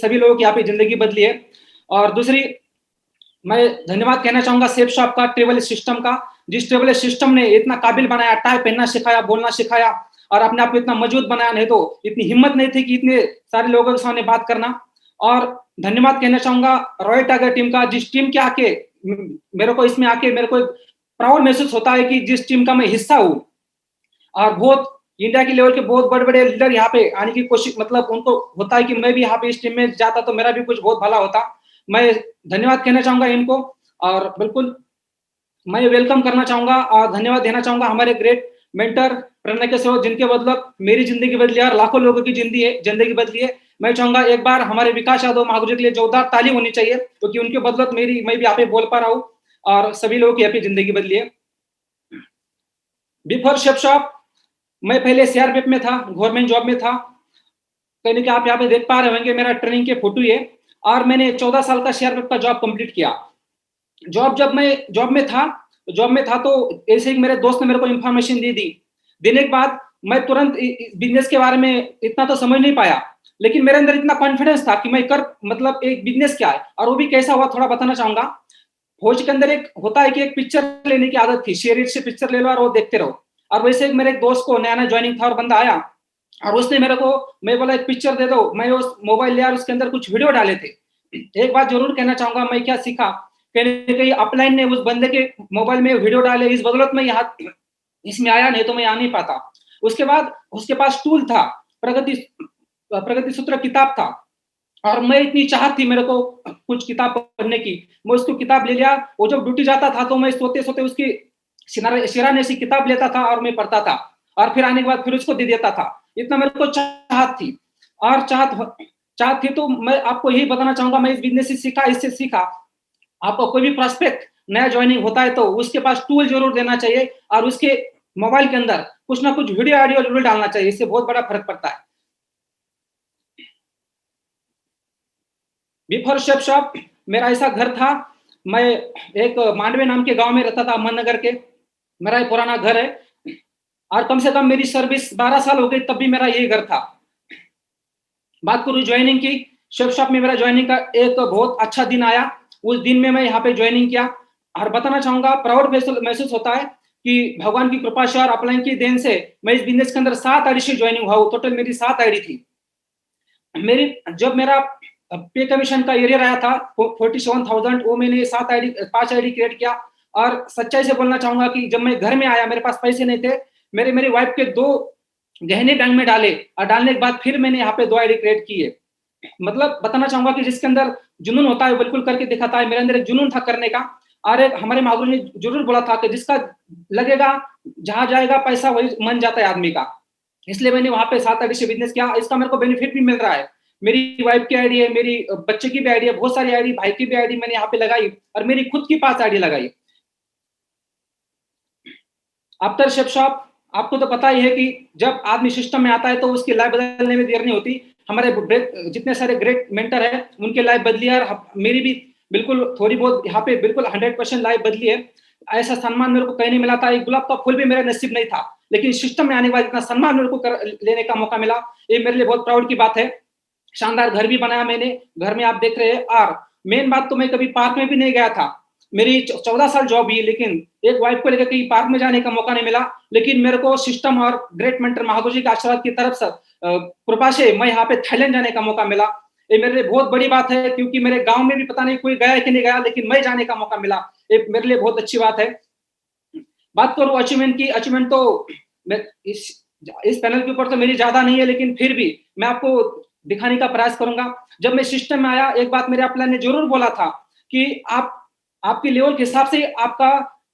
सभी लोगों की यहाँ पे जिंदगी बदली है। और दूसरी, मैं धन्यवाद कहना चाहूंगा सेफ शॉप का, ट्रेवल सिस्टम का, जिस ट्रेवल सिस्टम ने इतना काबिल बनाया, टाई पहनना सिखाया, बोलना सिखाया, और अपने आप को इतना मजबूत बनाया। नहीं तो इतनी हिम्मत नहीं थी कि इतने सारे लोगों के सामने बात करना। और धन्यवाद कहना चाहूंगा रॉयल टाइगर टीम का, जिस टीम के आके मेरे को इसमें आके मेरे को प्राउड महसूस होता है कि जिस टीम का मैं हिस्सा हूँ। और बहुत इंडिया के लेवल के बहुत बड़े बड़े लीडर यहाँ पे आने की कोशिश, मतलब उनको होता है कि मैं भी यहाँ पे इस टीम में जाता तो मेरा भी कुछ बहुत भला होता। मैं धन्यवाद कहना चाहूंगा इनको, और बिल्कुल मैं वेलकम करना चाहूंगा और धन्यवाद देना चाहूंगा हमारे ग्रेट मेंटर प्रणय के सेवक, जिनके बदौलत मेरी जिंदगी बदली है और लाखों लोगों की जिंदगी बदली है। मैं चाहूंगा एक बार हमारे विकास यादव महागुरु के लिए जोरदार ताली होनी चाहिए, क्योंकि उनके बदौलत मैं भी यहाँ पे बोल पा रहा हूँ और सभी लोगों की यहाँ पे जिंदगी बदली है। बिफोर शेफ शॉप मैं पहले सीआरपीएफ में था, गवर्नमेंट जॉब में था। कहीं आप यहाँ पे देख पा रहे होंगे मेरा ट्रेनिंग के फोटो है। और मैंने 14 साल का सीआरपीएफ का जॉब कंप्लीट किया। जब मैं जॉब में था तो ऐसे ही मेरे दोस्त ने मेरे को इन्फॉर्मेशन दी देने के बाद मैं तुरंत बिजनेस के बारे में इतना तो समझ नहीं पाया, लेकिन मेरे अंदर इतना कॉन्फिडेंस था कि मैं कर, मतलब एक बिजनेस क्या है और वो भी कैसा हुआ थोड़ा बताना चाहूंगा। फौज के अंदर एक होता है कि एक पिक्चर लेने की आदत थी, शेयर से पिक्चर ले लो और वो देखते रहो। और वैसे एक मेरे एक दोस्त को नया नया ज्वाइनिंग था और बंदा आया और उसने मेरे को, मैं बोला एक पिक्चर दे दो, मैं उस मोबाइल लिया और उसके अंदर कुछ वीडियो डाले थे। एक बात जरूर कहना चाहूंगा, मैं क्या सीखा, कहीं ना कहीं अपलाइन ने उस बंदे के मोबाइल में वीडियो डाले, इस बदौलत में यहाँ इसमें आया, नहीं तो मैं आ नहीं पाता। उसके बाद उसके पास टूल था, प्रगति सूत्र किताब था, और मैं इतनी चाहत थी मेरे को कुछ किताब पढ़ने की, मैं उसको किताब ले लिया। वो जब ड्यूटी जाता था तो मैं सोते सोते उसकी सिराने से किताब लेता था और मैं पढ़ता था, और फिर आने के बाद फिर उसको दे देता था। इतना मेरे को चाहत थी, और चाहत थी तो मैं आपको यही बताना चाहूंगा, मैं इस बिजनेस से सीखा, इससे सीखा। आपको कोई भी प्रोस्पेक्ट नया ज्वाइनिंग होता है तो उसके पास टूल जरूर देना चाहिए, और उसके मोबाइल के अंदर कुछ ना कुछ वीडियो ऑडियो जरूर डालना चाहिए, इससे बहुत बड़ा फर्क पड़ता है। बिफोर शेफ शॉप मेरा ऐसा घर था, मैं एक मांडवे नाम के गांव में रहता था, अहमद नगर के, मेरा एक पुराना घर है। और कम से कम मेरी सर्विस 12 साल हो गई, तब भी मेरा यही घर था। बात करूँ ज्वाइनिंग की, शेफ शॉप में मेरा ज्वाइनिंग का एक बहुत अच्छा दिन आया। उस दिन में मैं यहाँ पे ज्वाइनिंग किया, और बताना चाहूंगा प्राउड महसूस होता है कि भगवान की कृपा से और अपलाइन की देन से मैं इस बिजनेस के अंदर 7 आईडी से ज्वाइनिंग हुआ हूँ। टोटल मेरी 7 आईडी थी। जब मेरा पे कमीशन का एरियर आया था 47,000, वो मैंने 5 आईडी क्रिएट किया। और सच्चाई से बोलना चाहूंगा कि जब मैं घर में आया, मेरे पास पैसे नहीं थे, मेरी वाइफ के 2 गहने बैंक में डाले, और डालने के बाद फिर मैंने यहाँ पे 2 आईडी क्रिएट किए। मतलब बताना चाहूंगा कि जिसके अंदर जुनून होता है बिल्कुल करके दिखाता है। मेरे अंदर एक जुनून था करने का, और एक हमारे महागुरु ने जरूर बोला था कि जिसका लगेगा जहां जाएगा पैसा वही मन जाता है आदमी का। इसलिए मैंने वहां पे 7 आईडी से बिजनेस किया। इसका मेरे को बेनिफिट भी मिल रहा है। मेरी वाइफ की आईडी है, मेरी बच्चे की भी आईडी है, बहुत सारी आईडी, भाई की भी आईडी मैंने यहाँ पे लगाई, और मेरी खुद की 5 आईडी लगाई। आफ्टर शेफ शॉप आपको तो पता ही है कि जब आदमी सिस्टम में आता है तो उसकी लाइफ बदलने में देर नहीं होती। हमारे जितने सारे ग्रेट मेंटर है उनकी लाइफ बदली है, और मेरी भी बिल्कुल थोड़ी बहुत यहाँ पे बिल्कुल 100% लाइफ बदली है। ऐसा सम्मान मेरे को कहीं नहीं मिला था, एक गुलाब का फूल भी मेरा नसीब नहीं था, लेकिन सिस्टम में आने के बाद इतना सम्मान मेरे को लेने का मौका मिला, ये मेरे लिए बहुत प्राउड की बात है। शानदार घर भी बनाया मैंने, घर में आप देख रहे हैं। और मेन बात तो मैं कभी पार्क में भी नहीं गया था। मेरी 14 साल जॉब हुई, लेकिन एक वाइफ को लेकर कहीं पार्क में जाने का मौका नहीं मिला। लेकिन मेरे को सिस्टम और ग्रेट मेंटर महागुरु जी के आशीर्वाद की तरफ से कृपा से मैं यहाँ पे थाईलैंड जाने का मौका मिला। ये मेरे लिए बहुत बड़ी बात है, क्योंकि मेरे गांव में भी पता नहीं कोई गया है कि नहीं गया, लेकिन मैं जाने का मौका मिला, ये मेरे लिए बहुत अच्छी बात है। बात करूं अचीवमेंट की, अचीवमेंट तो इस पैनल के ऊपर तो मेरी ज्यादा नहीं है, लेकिन फिर भी मैं आपको दिखाने का प्रयास करूंगा। जब मैं सिस्टम में आया, एक बात मेरे अपलाइन ने जरूर बोला था कि आपके लेवल के हिसाब से आपका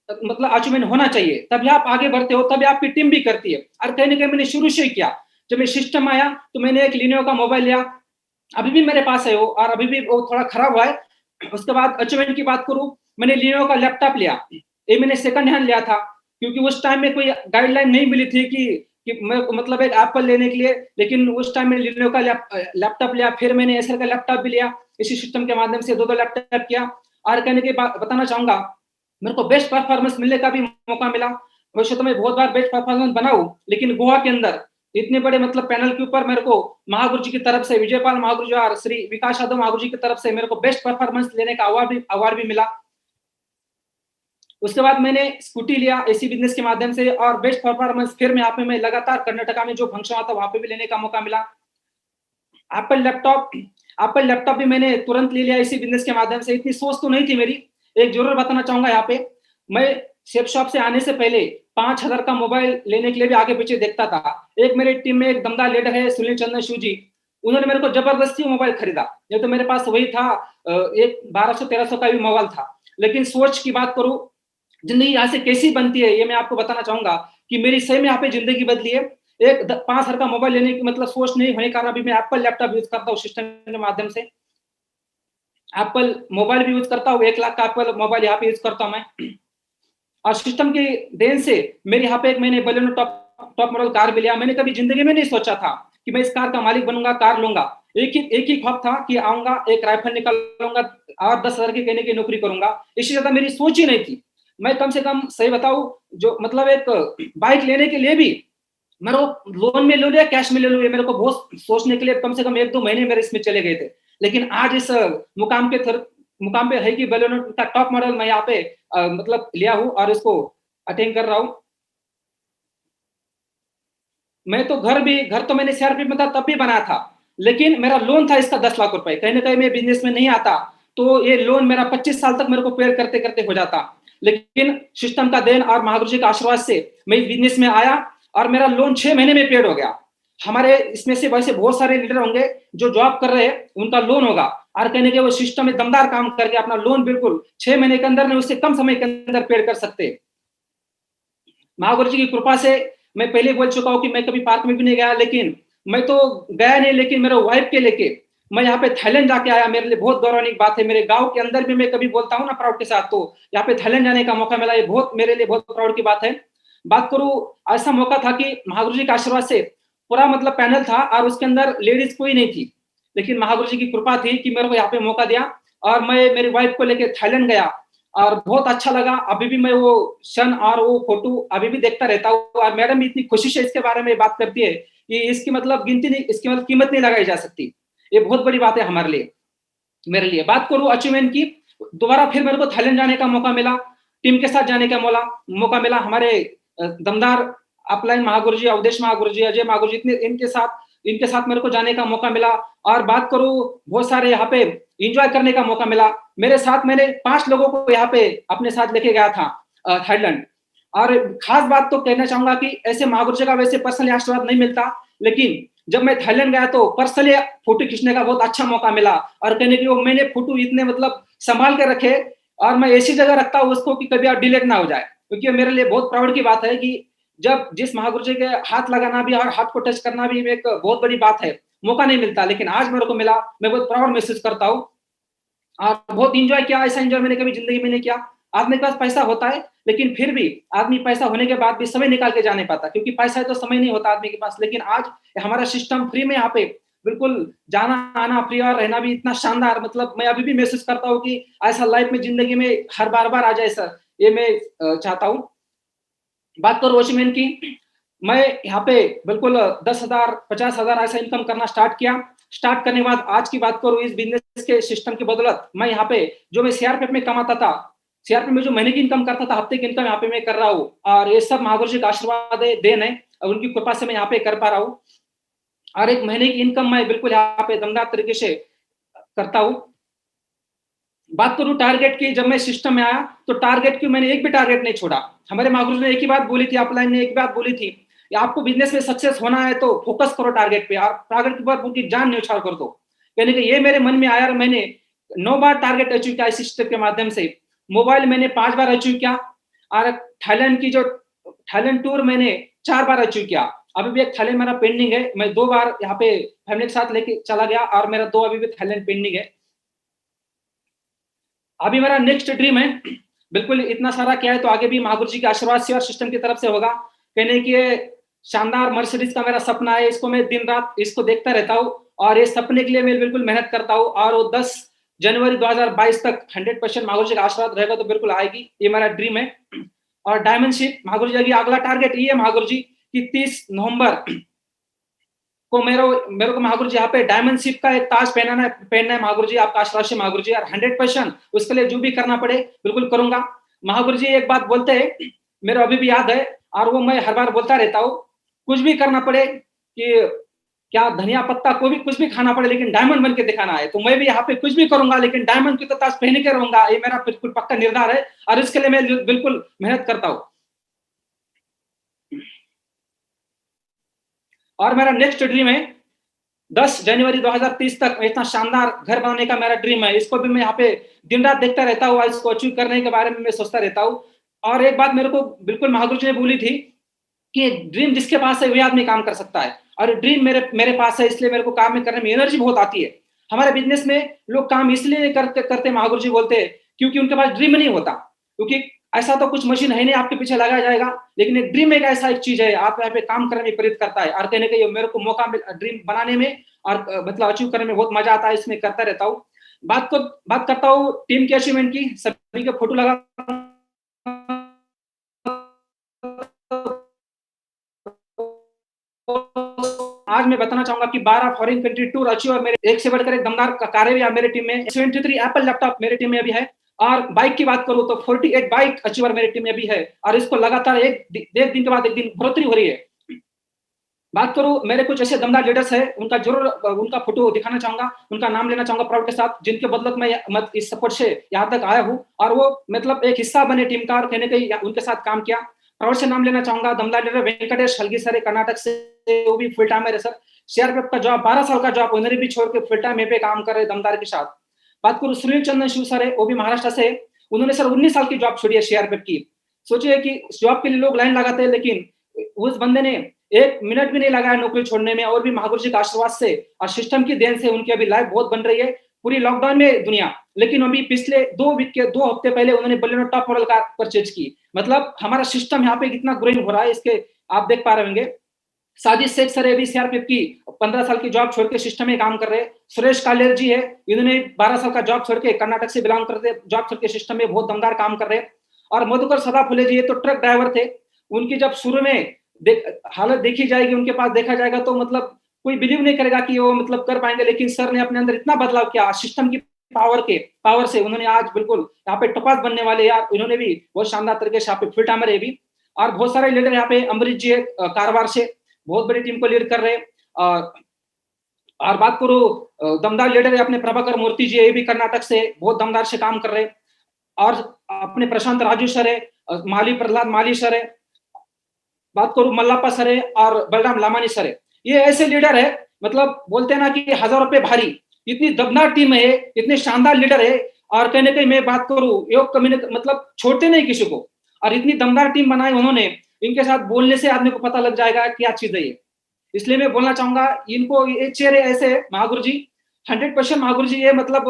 मतलब अचीवमेंट होना चाहिए, तभी आप आगे बढ़ते हो, तभी आपकी टीम भी करती है। और कहीं ना कहीं मैंने शुरू से ही किया। जब मैं सिस्टम आया तो मैंने एक लिनोवो का मोबाइल लिया, अभी भी मेरे पास है वो, और अभी भी वो थोड़ा खराब हुआ है। उसके बाद अचीवमेंट की बात करूं, मैंने लिनोवो का लैपटॉप लिया। ये मैंने सेकंड हैंड लिया था, क्योंकि उस टाइम में कोई गाइडलाइन नहीं मिली थी कि मैं मतलब एक एप्पल लेने के लिए। लेकिन उस टाइम में लिनोवो का लैपटॉप लिया, फिर मैंने एसर का लैपटॉप भी लिया। इसी सिस्टम के माध्यम से 2 लैपटॉप किया। और कहने के बाद बताना चाहूंगा, मेरे को बेस्ट परफॉर्मेंस मिलने का भी मौका मिला। वैसे तो मैं बहुत बार बेस्ट परफॉर्मेंस बनाऊं, लेकिन गोवा के अंदर इतने बड़े मतलब पैनल के ऊपर मेरे को महागुरु जी की तरफ से, विजयपाल महागुरु जी और श्री विकास यादव महागुरु जी की तरफ से मेरे को बेस्ट परफॉर्मेंस लेने का अवार्ड भी मिला। उसके बाद मैंने स्कूटी लिया एसी बिजनेस के माध्यम से, और बेस्ट परफॉर्मेंस फिर मैं यहाँ पे मैं लगातार कर्नाटका में जो फंक्शन आता वहां पे भी लेने का मौका मिला। एप्पल लैपटॉप एप्पल लैपटॉप भी मैंने तुरंत ले लिया इसी बिजनेस के माध्यम से। इतनी सोच तो नहीं थी मेरी। एक जरूर बताना चाहूंगा यहाँ पे, मैं शेप शॉप से आने से पहले 5,000 का मोबाइल लेने के लिए भी आगे पीछे देखता था। एक मेरे टीम में एक दमदार लीडर है सुनील चंद्र शिव जी, उन्होंने मेरे को जबरदस्ती मोबाइल खरीदा। ये तो मेरे पास वही था, एक 1200-1300 का भी मोबाइल था। लेकिन सोच की बात करूं, जिंदगी यहाँ से कैसी बनती है ये मैं आपको बताना चाहूंगा कि मेरी सही में यहाँ पे जिंदगी बदली है। एक 5,000 का मोबाइल लेने की मतलब सोच नहीं होने के कारण अभी मैं एप्पल लैपटॉप यूज करता हूँ सिस्टम के माध्यम से। एप्पल मोबाइल भी यूज करता हूँ, 1 लाख का एप्पल मोबाइल यहाँ पे यूज करता हूँ मैं। और सिस्टम की देन से मेरे यहाँ पे एक मैंने बलेनो टॉप मॉडल कार भी लिया। मैंने कभी जिंदगी में नहीं सोचा था कि मैं इस कार का मालिक बनूंगा, कार लूंगा। एक ही ख्वाब था कि आऊंगा, एक राइफल निकालूंगा और 10,000 के कहने की नौकरी करूंगा। इससे ज्यादा मेरी सोच ही नहीं थी। मैं कम से कम सही बताऊं, जो मतलब एक बाइक लेने के लिए भी मैं लोन में ले लूं या कैश में ले लूं, ये मेरे को बहुत सोचने के लिए कम से कम 1-2 महीने मेरे इसमें चले गए थे। लेकिन आज इस मुकाम पे है कि बलेनो का टॉप मॉडल मैं यहाँ पे मतलब लिया हूं और इसको अटेंड कर रहा हूं। मैं तो घर तो मैंने सीआरपी में था तब भी बनाया था, लेकिन मेरा लोन था इसका 10 लाख रुपए। कहीं ना कहीं मैं बिजनेस में नहीं आता तो ये लोन मेरा 25 साल तक मेरे को पे करते करते हो जाता। लेकिन सिस्टम का देन और महागुरु जी का आशीर्वाद से मैं इस बिजनेस में आया और मेरा लोन 6 महीने में पेड हो गया। हमारे इसमें से वैसे बहुत सारे लीडर होंगे जो जॉब कर रहे हैं, उनका लोन होगा और कहने के वो सिस्टम में दमदार काम करके अपना लोन बिल्कुल 6 महीने के अंदर नहीं, उससे कम समय के अंदर पेड कर सकते। महागुरु जी की कृपा से मैं पहले बोल चुका हूँ कि मैं कभी पार्क में भी नहीं गया, लेकिन मैं तो गया नहीं, लेकिन मेरे वाइफ के लेके मैं यहाँ पे थाईलैंड जाके आया। मेरे लिए बहुत गौरवान्वित बात है। मेरे गांव के अंदर भी मैं कभी बोलता हूँ ना प्राउड के साथ, तो यहाँ पे थाईलैंड जाने का मौका मिला, ये बहुत मेरे लिए बहुत प्राउड की बात है। बात करूँ, ऐसा मौका था कि महागुरु जी के आशीर्वाद से पूरा मतलब पैनल था और उसके अंदर लेडीज कोई नहीं थी, लेकिन महागुरु जी की कृपा थी कि मेरे को यहाँ पे मौका दिया और मैं मेरी वाइफ को लेकर थाईलैंड गया और बहुत अच्छा लगा। अभी भी मैं वो क्षण और वो फोटो अभी भी देखता रहता हूँ, और मैडम भी इतनी खुशी से इसके बारे में बात करती है कि इसकी मतलब गिनती नहीं, इसकी मतलब कीमत नहीं लगाई जा सकती। ये बहुत बड़ी बात है हमारे लिए, मेरे लिए। बात करूँ अचीवमेंट की, दोबारा फिर मेरे को थाईलैंड जाने का मौका मिला, टीम के साथ जाने का मौका मिला। हमारे दमदार अपलाइन महागुरु जी, अवधेश महागुरु जी, अजय महागुरु जी, इनके साथ मेरे को जाने का मौका मिला। और बात करूँ, बहुत सारे यहाँ पे इंजॉय करने का मौका मिला। मेरे साथ मैंने 5 लोगों को यहाँ पे अपने साथ लेके गया था थाईलैंड। और खास बात तो कहना चाहूंगा कि ऐसे महागुरु जी का वैसे पर्सनली आशीर्वाद नहीं मिलता, लेकिन जब मैं थाईलैंड गया तो पर्सनली फोटो खींचने का बहुत अच्छा मौका मिला। और कहने की वो मैंने फोटो इतने मतलब संभाल के रखे और मैं ऐसी जगह रखता हूँ उसको कि कभी आप डिलीट ना हो जाए, क्योंकि मेरे लिए बहुत प्राउड की बात है कि जब जिस महागुरु जी के हाथ लगाना भी और हाथ को टच करना भी एक बहुत बड़ी बात है, मौका नहीं मिलता, लेकिन आज मेरे को मिला। मैं बहुत प्राउड महसूस करता हूँ और बहुत इंजॉय किया। ऐसा इंजॉय मैंने कभी जिंदगी में नहीं किया। आदमी के पास पैसा होता है, लेकिन फिर भी आदमी पैसा होने के बाद भी समय निकाल के जा नहीं पाता, क्योंकि पैसा है तो समय नहीं होता आदमी के पास। लेकिन आज हमारा सिस्टम फ्री में यहाँ पे बिल्कुल जाना आना फ्री और रहना भी इतना शानदार, मतलब मैं अभी भी महसूस करता हूँ कि ऐसा लाइफ में जिंदगी में हर बार आ जाए सर, ये मैं चाहता हूँ। बात करो वॉचमैन की, मैं यहाँ पे बिल्कुल 10,000 50,000 ऐसा इनकम करना स्टार्ट किया। स्टार्ट करने के बाद आज की बात करूँ, इस बिजनेस के सिस्टम की बदौलत मैं यहाँ पे जो मैं सीआरपीएफ में कमाता था, सीआरपीएफ में जो महीने की इनकम करता था, हफ्ते की इनकम यहाँ पे मैं कर रहा हूँ। और ये सब महागुरु जी का आशीर्वाद है, देन है, और उनकी कृपा से मैं यहाँ पे कर पा रहा हूँ। और एक महीने की इनकम मैं बिल्कुल यहाँ पे दमदार तरीके से करता हूँ। बात करूं टारगेट की, जब मैं सिस्टम में आया तो टारगेट की मैंने एक भी टारगेट नहीं छोड़ा। हमारे महागुरु ने एक ही बात बोली थी, अपलाइन ने एक बात बोली थी, आपको बिजनेस में सक्सेस होना है तो फोकस करो टारगेट पे, और टारगेट के ऊपर पूरी जान न्यौछावर कर दो। यानी कि ये मेरे मन में आया और मैंने 9 बार टारगेट अचीव किया इस सिस्टम के माध्यम से। मोबाइल मैंने 5 बार अचीव किया और थाईलैंड टूर मैंने 4 बार अचीव किया। अभी भी एक थाईलैंड मेरा पेंडिंग है, मैं 2 बार यहाँ पे फैमिली के साथ लेके चला गया और मेरा 2 अभी भी थाईलैंड पेंडिंग है। अभी मेरा नेक्स्ट ड्रीम है, बिल्कुल इतना सारा क्या है तो आगे भी महागुरु जी के आशीर्वाद से और सिस्टम की तरफ से होगा। कहने की शानदार मर्सिडीज का मेरा सपना है, इसको मैं दिन रात इसको देखता रहता हूँ और ये सपने के लिए मैं बिल्कुल मेहनत करता हूँ। और वो 10 जनवरी 2022 तक 100% महागुरु जी का आशीर्वाद रहेगा तो बिल्कुल आएगी, ये मेरा ड्रीम है। और डायमंड शिप महागुरु जी अगला टारगेट ये है महागुरु जी की 30 नवंबर तो मेरे को महागुरु जी यहाँ पे डायमंड शिप का एक ताज पहनना है महागुरु जी, आपका आशीर्वाद से महागुरु जी, और 100% उसके लिए जो भी करना पड़े बिल्कुल करूंगा। महागुरु जी एक बात बोलते हैं, मेरे अभी भी याद है, और वो मैं हर बार बोलता रहता हूँ, कुछ भी करना पड़े कि क्या धनिया पत्ता को भी कुछ भी खाना पड़े, लेकिन डायमंड बन के दिखाना है। तो मैं भी यहाँ पे कुछ भी करूंगा, लेकिन डायमंड की तो ताज पहन के रहूंगा, ये मेरा बिल्कुल पक्का निर्धार है, और इसके लिए मैं बिल्कुल मेहनत करता हूँ। और मेरा नेक्स्ट ड्रीम है 10 जनवरी 2030 तक इतना शानदार घर बनाने का मेरा ड्रीम है। इसको भी मैं यहाँ पे दिन रात देखता रहता हूँ, इसको अचीव करने के बारे में मैं सोचता रहता हूँ। और एक बात मेरे को बिल्कुल महागुरु जी ने बोली थी कि ड्रीम जिसके पास है वही आदमी काम कर सकता है, और ड्रीम मेरे मेरे पास है, इसलिए मेरे को काम में करने में एनर्जी बहुत आती है। हमारे बिजनेस में लोग काम इसलिए नहीं करते महागुरु जी बोलते हैं क्योंकि उनके पास ड्रीम नहीं होता, क्योंकि ऐसा तो कुछ मशीन है नहीं आपके पीछे लगाया जाएगा, लेकिन एक ड्रीम एक ऐसा एक चीज है आप यहाँ पे काम करने में प्रेरित करता है, और कहने का मेरे को मौका ड्रीम बनाने में और मतलब अचीव करने में बहुत मजा आता है, इसमें करता रहता हूँ। बात करता हूँ टीम की अचीवमेंट की, सभी के फोटो लगा आज मैं बताना चाहूंगा कि 12 फॉरेन कंट्री टूर अचीवर मेरे एक से बढ़कर एक दमदार कार्य भी मेरे टीम में, 73 एप्पल लैपटॉप मेरे टीम में अभी है, और बाइक की बात करूं तो 48 बाइक अचीवर मेरे टीम में भी है, और इसको लगातार एक दिन के बाद एक दिन बढ़ोतरी हो रही है। बात करूं मेरे कुछ ऐसे दमदार लीडर्स है, उनका जरूर उनका फोटो दिखाना चाहूंगा, उनका नाम लेना चाहूंगा प्राउड के साथ, जिनके बदौलत मैं इस सपोर्ट से यहाँ तक आया हूँ, और वो मतलब एक हिस्सा बने टीम का, और कहने के उनके साथ काम किया। प्राउड से नाम लेना चाहूंगा दमदार लीडर वेंकटेश हलगी सर, कर्नाटक से, वो भी फुल टाइम है सर। सीआरपीएफ का जॉब 12 साल का जॉब उन्होंने भी छोड़ के फुल टाइम पे काम कर रहे दमदार के साथ। बात करूं सुनील चंदन शिव सर है, वो भी महाराष्ट्र से, उन्होंने सर 19 साल की जॉब छोड़ी है सीआरपीएफ की। सोचिए कि जॉब के लिए लोग लाइन लगाते हैं, लेकिन उस बंदे ने 1 मिनट भी नहीं लगाया नौकरी छोड़ने में, और भी महागुरु जी का आशीर्वाद से और सिस्टम की देन से उनकी अभी लाइफ बहुत बन रही है पूरी लॉकडाउन में दुनिया। लेकिन अभी पिछले 2 हफ्ते पहले उन्होंने Baleno top model car purchase की। मतलब हमारा सिस्टम यहाँ पे कितना ग्रोइंग हो रहा है, इसके आप देख पा रहे होंगे। साजिद शेख सर भी सीआरपीएफ की 15 साल की जॉब छोड़ के सिस्टम में काम कर रहे हैं। सुरेश कालेर जी है, इन्होंने 12 साल का जॉब छोड़ के कर्नाटक से बिलोंग करते, जॉब छोड़ के सिस्टम में बहुत दमदार काम कर रहे हैं। और मधुकर सदाफुले जी तो ट्रक ड्राइवर थे, उनकी जब शुरू में हालत देखी जाएगी, उनके पास देखा जाएगा तो मतलब कोई बिलीव नहीं करेगा कि वो मतलब कर पाएंगे, लेकिन सर ने अपने अंदर इतना बदलाव किया सिस्टम की पावर से, उन्होंने आज बिल्कुल यहाँ पे टपास बनने वाले यार, उन्होंने भी बहुत शानदार तरीके से यहाँ पे फुल टाइमर है भी। और बहुत सारे लीडर यहाँ पे, अमरीश जी है कारवार से, बहुत बड़ी टीम को लीड कर रहे हैं। और बात करूं दमदार लीडर है अपने प्रभाकर मूर्ति जी, ये भी कर्नाटक से बहुत दमदार से काम कर रहे हैं। और अपने प्रशांत राजू सर है, माली प्रहलाद माली सर है, बात करूं मल्लापा सर है, और बलराम लामानी सर है। ये ऐसे लीडर है, मतलब बोलते हैं ना कि 1000 रुपए भारी, इतनी दमदार टीम है, इतने शानदार लीडर है। और कहने कहीं मैं बात करूं योग कम्युनिटी मतलब छोड़ते नहीं किसी को, और इतनी दमदार टीम बनाई उन्होंने, इनके साथ बोलने से आदमी को पता लग जाएगा क्या चीज है ये। इसलिए मैं बोलना चाहूंगा इनको, ये चेहरे ऐसे महागुरु जी 100% महागुरु जी, ये मतलब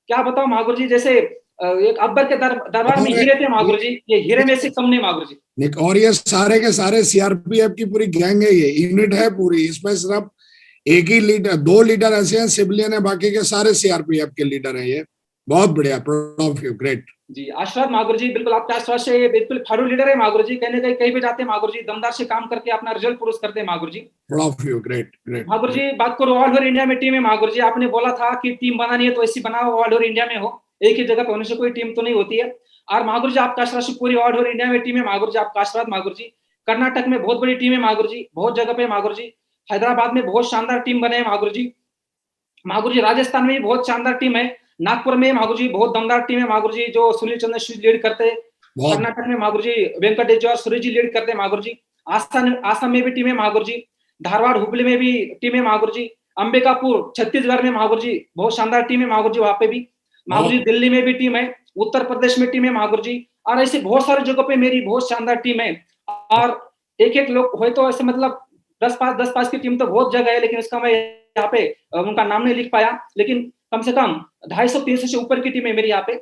क्या बताओ महागुरु जी, जैसे एक अकबर के दरबार में हीरे थे महागुरु जी, ये हीरे में से कम नहीं महागुरु जी। और ये सारे के सारे सीआरपीएफ की पूरी गैंग है, ये यूनिट है पूरी, इसमें सिर्फ एक ही लीडर, 2 लीडर ऐसे हैं सिविलियन है, बाकी के सारे सीआरपीएफ के लीडर हैं। ये बहुत बढ़िया, प्राउड ऑफ यू, ग्रेट जी। आशीर्वाद महागुरु जी, बिल्कुल आपके आशीर्वाद से ये बिल्कुल फारू लीडर है महागुरु जी, कहने कहीं भी जाते हैं महागुरु जी, दमदार से काम करके अपना रिजल्ट पुरुष करते हैं Mahaguru ji. Proud of you, great great Mahaguru ji. बात करो ऑल ओवर इंडिया में टीम है महागुरु जी, आपने बोला था कि टीम बनानी है तो ऐसी बनाओ ऑल ओवर इंडिया में हो, एक ही जगह पे होने से कोई टीम तो नहीं होती है। और महागुरु जी आपका आशीर्वाद से पूरी ऑल ओवर इंडिया में टीम है महागुरु जी, आपका आशीर्वाद महागुरु जी। कर्नाटक में बहुत बड़ी टीम है महागुरु जी, बहुत जगह पे महागुरु जी। हैदराबाद में बहुत शानदार टीम बने हैं महागुरु जी। महागुरु जी राजस्थान में भी बहुत शानदार टीम है, नागपुर में महागुरु जी बहुत दमदार टीम है महागुरु जी, जो सुनील चंद्र लीड करते हैं। कर्नाटक में महागुरु जी वेंकटेश जी और सूर्य जी लीड करते हैं महागुरु जी। आसाम में भी टीम है महागुरु जी, धारवाड़ हुबली में भी टीम है महागुरु जी, अंबिकापुर छत्तीसगढ़ में महागुरु जी बहुत शानदार टीम है महागुरु जी, वहां पे भी महागुरु जी। दिल्ली में भी टीम है, उत्तर प्रदेश में टीम है महागुरु जी, और ऐसे बहुत सारी जगहों पे मेरी बहुत शानदार टीम है। और एक लोग हो तो ऐसे मतलब 10-5 की टीम तो बहुत जगह है, लेकिन उसका मैं यहाँ पे उनका नाम नहीं लिख पाया, लेकिन कम से कम 250-300 से ऊपर की टीम है मेरी यहाँ पे।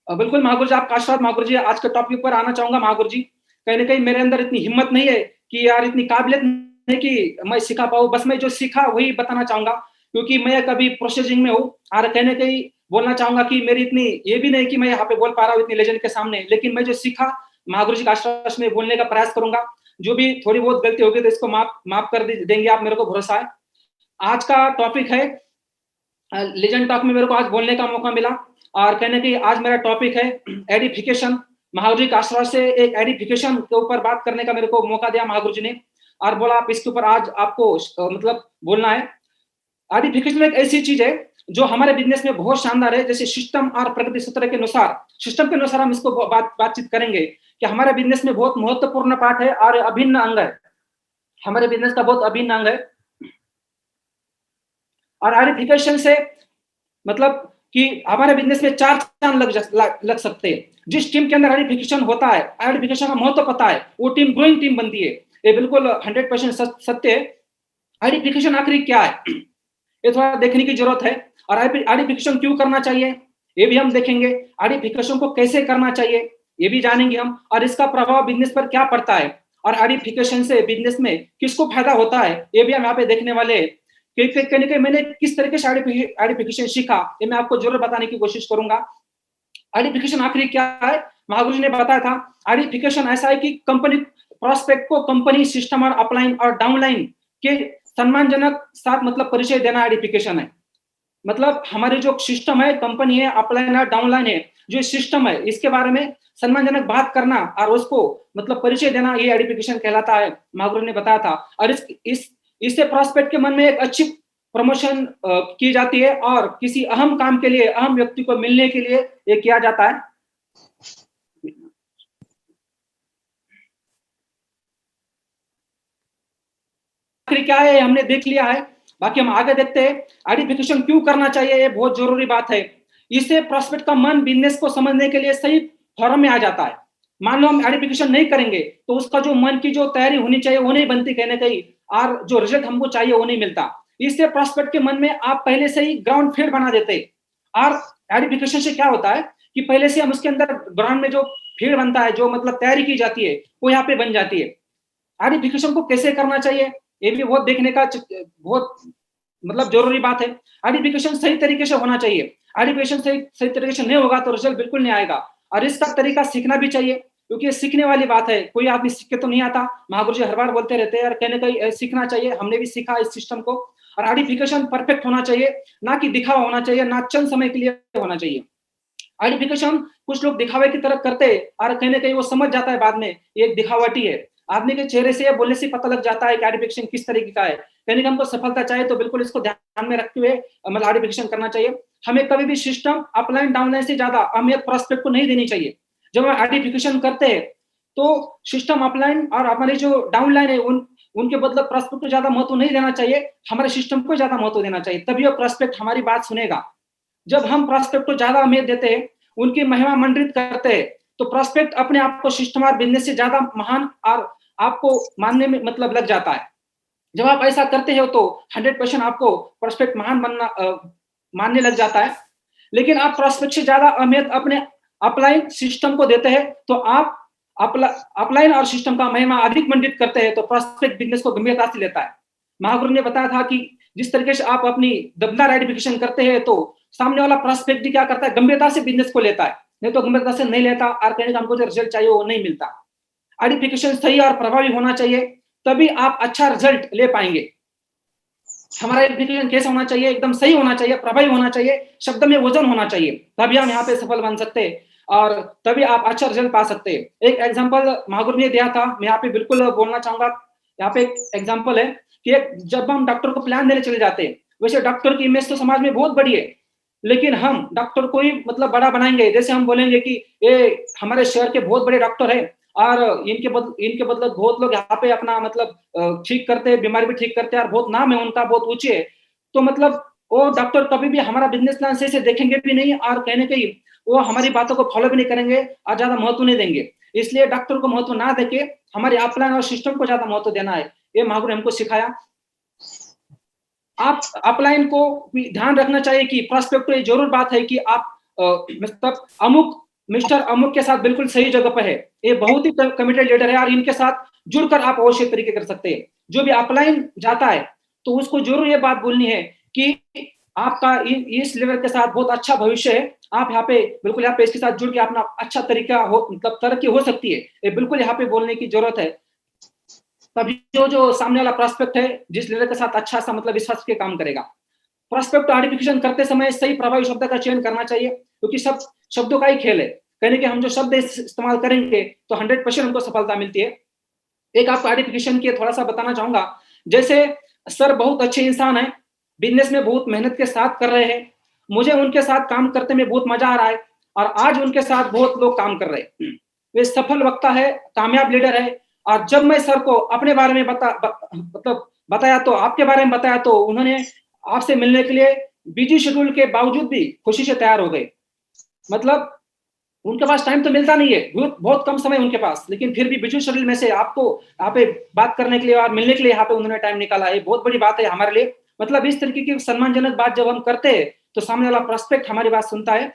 बिल्कुल महागुरु जी आपका आशीर्वाद महागुरु जी। आज के टॉपिक पर आना चाहूंगा महागुरु जी, कहीं ना कहीं मेरे अंदर इतनी हिम्मत नहीं है कि यार, इतनी काबिलियत नहीं कि मैं सिखा पाऊँ, बस मैं जो सीखा वही बताना चाहूंगा, क्योंकि मैं कभी प्रोसेसिंग में हूँ। और कहने कहीं बोलना चाहूंगा कि मेरी इतनी ये भी नहीं कि मैं यहाँ पे बोल पा रहा हूँ इतनी लेजेंड के सामने, लेकिन मैं जो सीखा महागुरु जी का आशीर्वाद में बोलने का प्रयास करूंगा। जो भी थोड़ी बहुत गलती होगी तो इसको माफ कर देंगे आप, मेरे को भरोसा है। आज का टॉपिक है लेजेंड टॉक में मेरे को आज बोलने का मौका मिला, और कहने की आज मेरा टॉपिक है एडिफिकेशन। महावीर जी के आशीर्वाद से एक एडिफिकेशन के ऊपर बात करने का मेरे को मौका दिया महावीर जी ने, और बोला आप इसके ऊपर आज आपको मतलब बोलना है। एडिफिकेशन एक ऐसी चीज है जो हमारे बिजनेस में बहुत शानदार है। जैसे सिस्टम और प्रगति सूत्र के अनुसार, सिस्टम के अनुसार हम इसको बातचीत करेंगे कि हमारे बिजनेस में बहुत महत्वपूर्ण पार्ट है और अभिन्न अंग है, हमारे बिजनेस का बहुत अभिन्न अंग है। और एडिफिकेशन से मतलब कि हमारे बिजनेस में 4 चांद लग सकते हैं। जिस टीम के अंदर एडिफिकेशन होता है, एडिफिकेशन का महत्व पता है, वो टीम ग्रोइंग टीम बनती है। ये बिल्कुल 100% सत्य है। एडिफिकेशन आखिर क्या है, ये थोड़ा देखने की जरूरत है। और एडिफिकेशन क्यों करना चाहिए ये भी हम देखेंगे। एडिफिकेशन को कैसे करना चाहिए ये भी जानेंगे हम, और इसका प्रभाव बिजनेस पर क्या पड़ता है, और एडिफिकेशन से बिजनेस में किसको फायदा होता है ये भी हम यहाँ पे देखने वाले हैं। कहीं कहीं मैंने किस तरीके से एडिफिकेशन सीखा ये मैं आपको जरूर बताने की कोशिश करूंगा। एडिफिकेशन आखिर क्या है, महावीर जी ने बताया था एडिफिकेशन ऐसा है कि कंपनी प्रोस्पेक्ट को कंपनी सिस्टम और अपलाइन और डाउनलाइन के सम्मानजनक साथ मतलब परिचय देना एडिफिकेशन है। मतलब हमारी जो सिस्टम है, कंपनी है, अपलाइन है, डाउनलाइन है, जो सिस्टम है इसके बारे में सम्मानजनक बात करना और उसको मतलब परिचय देना, ये एडिफिकेशन कहलाता है, महावीर ने बताया था। और इससे प्रोस्पेक्ट के मन में एक अच्छी प्रमोशन की जाती है, और किसी अहम काम के लिए, अहम व्यक्ति को मिलने के लिए ये किया जाता है। आखिर क्या है हमने देख लिया है, बाकी हम आगे देखते हैं। एडिफिकेशन क्यों करना चाहिए ये बहुत जरूरी बात है। इससे प्रोस्पेक्ट का मन बिजनेस को समझने के लिए सही फॉर्म में आ जाता है। मान लो हम एडिफिकेशन नहीं करेंगे तो उसका जो मन की जो तैयारी होनी चाहिए वो नहीं बनती कहने कहीं, और जो रिजल्ट हमको चाहिए वो नहीं मिलता। इससे प्रोस्पेक्ट के मन में आप पहले से ही ग्राउंड फीड बना देते। और एडिफिकेशन से क्या होता है कि पहले से हम उसके अंदर ग्राउंड में जो फीड बनता है, जो मतलब तैयारी की जाती है, वो यहाँ पे बन जाती है। एडिफिकेशन को कैसे करना चाहिए ये भी बहुत देखने का बहुत मतलब जरूरी बात है। एडिफिकेशन सही तरीके से होना चाहिए। एडिफिकेशन सही तरीके से नहीं होगा तो रिजल्ट बिल्कुल नहीं आएगा। और इसका तरीका सीखना भी चाहिए, क्योंकि ये सीखने वाली बात है। कोई आदमी सीख के तो नहीं आता, महावीर जी हर बार बोलते रहते हैं, और कहने कहीं सीखना चाहिए। हमने भी सीखा इस सिस्टम को। और एडिफिकेशन परफेक्ट होना चाहिए, ना कि दिखावा होना चाहिए, ना चंद समय के लिए होना चाहिए। एडिफिकेशन कुछ लोग दिखावे की तरफ करते हैं, और कहीं ना कहीं वो समझ जाता है बाद में ये एक दिखावटी है। आदमी के चेहरे से या बोलने से पता लग जाता है कि एडिफिकेशन किस तरीके का है। कहीं हमको सफलता चाहिए तो बिल्कुल इसको ध्यान में रखते हुए मतलब एडिफिकेशन करना चाहिए। हमें कभी भी सिस्टम अपलाइन डाउनलाइन से ज्यादा अहमियत प्रोस्पेक्ट को नहीं देनी चाहिए। जब हम एडिफिकेशन करते हैं तो सिस्टम अपलाइन और हमारी जो डाउनलाइन है उनके बदले प्रोस्पेक्ट को ज्यादा महत्व नहीं देना चाहिए, हमारे सिस्टम को ज्यादा महत्व देना चाहिए, तभी वो प्रोस्पेक्ट हमारी बात सुनेगा। जब हम प्रोस्पेक्ट को ज्यादा अहमियत देते हैं, उनकी महिमा मंडित करते हैं, तो प्रोस्पेक्ट अपने आप को सिस्टम और बिजनेस से ज्यादा महान और आपको मानने में मतलब लग जाता है। जब आप ऐसा करते हो तो 100% आपको प्रोस्पेक्ट महान बनना मानने लग जाता है। लेकिन आप प्रोस्पेक्ट से ज्यादा अहमियत अपने अपलाइन सिस्टम को देते हैं, तो आप अपलाइन और सिस्टम का महिमा अधिक मंडित करते हैं, तो प्रोस्पेक्ट बिजनेस को गंभीरता से लेता है। महागुरु ने बताया था कि जिस तरीके से आप अपनी दमदार आइडेंटिफिकेशन करते हैं तो सामने वाला प्रोस्पेक्ट भी क्या करता है, गंभीरता से बिजनेस को लेता है, नहीं तो गंभीरता से नहीं लेता और कहने का हमको जो रिजल्ट चाहिए वो नहीं मिलता। आइडेंटिफिकेशन सही और प्रभावी होना चाहिए, तभी आप अच्छा रिजल्ट ले पाएंगे। हमारा आइडेंटिफिकेशन कैसा होना चाहिए, एकदम सही होना चाहिए, प्रभावी होना चाहिए, शब्द में वजन होना चाहिए, तभी हम यहाँ पे सफल बन सकते हैं और तभी आप अच्छा रिजल्ट पा सकते हैं। एक एग्जांपल महागुरु ने दिया था, मैं यहाँ पे बिल्कुल बोलना चाहूंगा। यहाँ पे एक एग्जांपल है कि जब हम डॉक्टर को प्लान देने चले जाते हैं, वैसे डॉक्टर की इमेज तो समाज में बहुत बड़ी है, लेकिन हम डॉक्टर को ही मतलब बड़ा बनाएंगे। जैसे हम बोलेंगे कि ये हमारे शहर के बहुत बड़े डॉक्टर है और इनके बदले बहुत लोग यहाँ पे अपना मतलब ठीक करते हैं, बीमारी भी ठीक करते हैं और बहुत नाम है उनका, बहुत ऊंचे है, तो मतलब वो डॉक्टर कभी भी हमारा बिजनेस प्लान से देखेंगे भी नहीं और कहने कहीं वो हमारी बातों को फॉलो भी नहीं करेंगे और ज्यादा महत्व नहीं देंगे। इसलिए डॉक्टर को महत्व ना देके हमारे अपलाइन और सिस्टम को ज्यादा महत्व देना है, ये महागुरु हमको सिखाया। आप अपलाइन को भी ध्यान रखना चाहिए कि प्रोस्पेक्ट ये जरूर बात है कि आप मतलब अमुक मिस्टर अमुक के साथ बिल्कुल सही जगह पर है, ये बहुत ही कमिटेड लीडर है और इनके साथ जुड़कर आप अवश्य तरीके कर सकते हैं। जो भी अपलाइन जाता है तो उसको जरूर ये बात बोलनी है कि आपका इस लेवल के साथ बहुत अच्छा भविष्य है, आप यहाँ पे बिल्कुल यहाँ पे इसके साथ जुड़ के अपना अच्छा तरीका हो मतलब तरक्की हो सकती है, ये बिल्कुल यहाँ पे बोलने की जरूरत है। तभी जो जो सामने वाला प्रोस्पेक्ट है जिस लीडर के साथ अच्छा सा मतलब विश्वास के काम करेगा। प्रोस्पेक्ट आइडेंटिफिकेशन करते समय सही प्रभावी शब्द का चयन करना चाहिए, क्योंकि सब शब्दों का ही खेल है। कहने कि हम जो शब्द इस्तेमाल करेंगे तो 100% हमको सफलता मिलती है। एक आपको आइडेंटिफिकेशन के थोड़ा सा बताना चाहूंगा। जैसे सर बहुत अच्छे इंसान है, बिजनेस में बहुत मेहनत के साथ कर रहे हैं, मुझे उनके साथ काम करते में बहुत मजा आ रहा है और आज उनके साथ बहुत लोग काम कर रहे हैं। वे सफल वक्ता है, कामयाब लीडर है। और जब मैं सर को अपने बारे में मतलब बताया तो आपके बारे में बताया तो उन्होंने आपसे मिलने के लिए बिजी शेड्यूल के बावजूद भी खुशी से तैयार हो गए। मतलब उनके पास टाइम तो मिलता नहीं है, बहुत कम समय उनके पास, लेकिन फिर भी बिजी शेड्यूल में से आपको यहाँ पे बात करने के लिए और मिलने के लिए यहाँ पे उन्होंने टाइम निकाला है। बहुत बड़ी बात है हमारे लिए। मतलब इस तरीके की सम्मानजनक बात जब हम करते हैं तो सामने वाला प्रोस्पेक्ट हमारी बात सुनता है